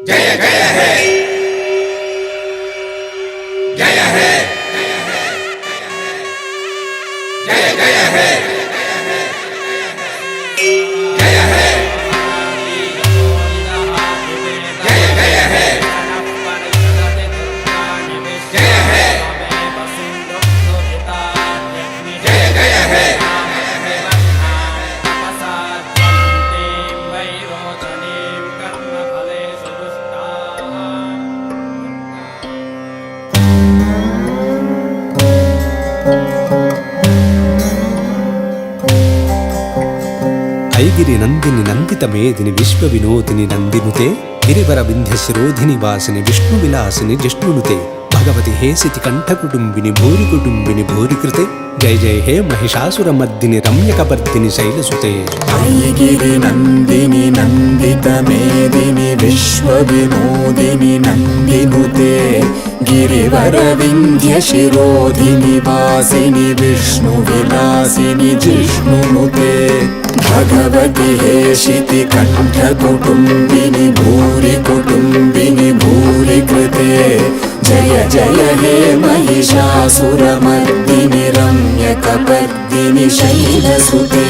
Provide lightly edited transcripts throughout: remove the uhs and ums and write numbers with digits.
जय जय हे जय हे जय जय हे जय हे जय जय हे जय हे जय जय हे ऐगिरि नंदिनि नंदित मेदिनि विश्व विनोदिनि नंदिनुते गिरिवर विंध्य शिरोधिनि वासिनि विष्णु विलासिनि जिष्णुनुते भगवति हेसिति कंठ कुटुंबिनि भूरि कुटुंबिनि भूरि कृते जय जय हे महिषासुर मर्दिनि रम्यकपर्दिनि शैलसुते ऐगिरि नंदिनि नंदित मेदिनि विश्व विनोदिनि नंदिनुते गिरिवर विंध्य शिरोधिनि वासिनि विष्णु विलासिनि जिष्णुनुते भगवति हेशिति कंठ कुटुंबिनि भूरि कृते जय जय हे महिषासुरमर्दिनि रम्यकपर्दिनि शैलसुते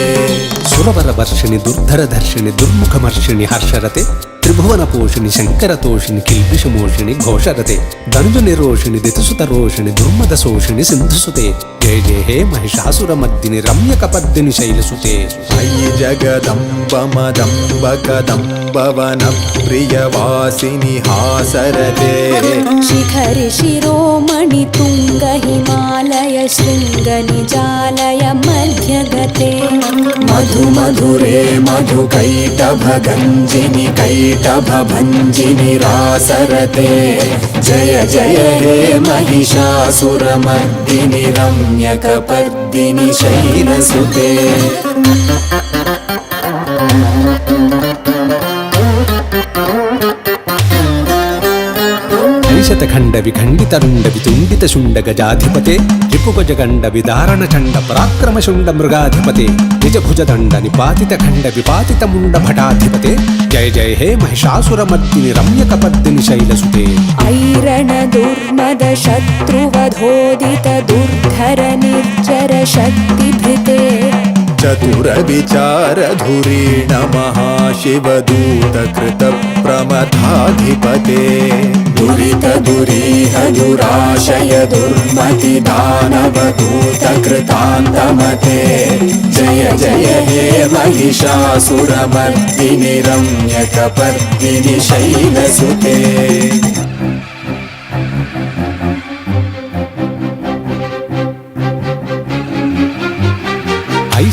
सुरवर वर्षिणि दुर्धर दर्शिनि दुर्मुखमर्षिणि हर्षरते त्रिभुवन पोषिणि शंकर तोषिणि किल्बिषमोषिणि घोषरते धनुज निरोषिणि दितिसुत रोषिणि दुर्मद शोषिणि सिंधुसुते जय जय हे महिषासुरमर्दिनि रम्यकपर्दिनि शैलसुते अयि जगदम्ब मदम्ब कदम्ब वन प्रियवासिनि हासरते शिखरि शिरोमणि तुंग हिमालय शृंग निजालय मध्यगते मधु मधुरे मधुकैटभ गंजिनि कैटभ भंजिनि रासरते जय जय हे महिषासुरमर्दिनि रम्यकपर्दिनि शैलसुते खंड विखंडित रुंड वितुंडित शुंड गजाधिपते रिपुगज गंड विदारण चंड पराक्रम शुंड मृगाधिपते निज भुज दंड निपातित खंड विपातित मुंड भटाधिपते जय जय हे महिषासुरमर्दिनि रम्यकपर्दिनि शैलसुते ऐरण दुर्मद शत्रुवधोदित दुर्धर निर्जर शक्तिभृते चतुर विचार धुरीण महाशिवदूत कृत प्रमथाधिपते दुरित दुरीह दुराशय दुर्मति दानवदूत कृतान्तमते जय जय हे महिषासुरमर्दिनि रम्यकपर्दिनि शैलसुते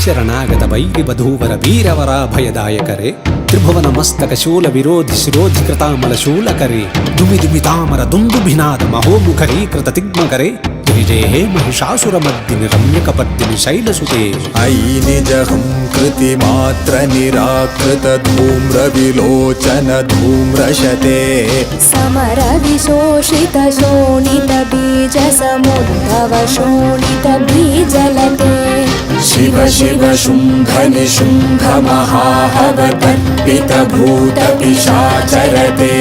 ऐशरणागत वैरि वधूवर वीरवरा भयदायकरे त्रिभुवन मस्तक शूल विरोधि शिरोधि कृतामल शूलकरे दुमि दुमि तामर दुन्दुभिनाद महोमुखरी कृत तिग्मकरे जय जय हे महिषासुरमर्दिनि रम्यकपर्दिनि शैलसुते अयि निजहं कृति मात्र निराकृत धूम्र विलोचन धूम्रशते समर विशोषित शोणित बीज समुद्भव शोणित बीजलते शिव शिव शुंभ निशुंभ महाहव तर्पित भूत पिशाचरते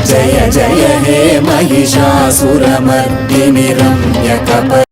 जय जय हे महिषासुरमर्दिनि रम्यकपर्दिनि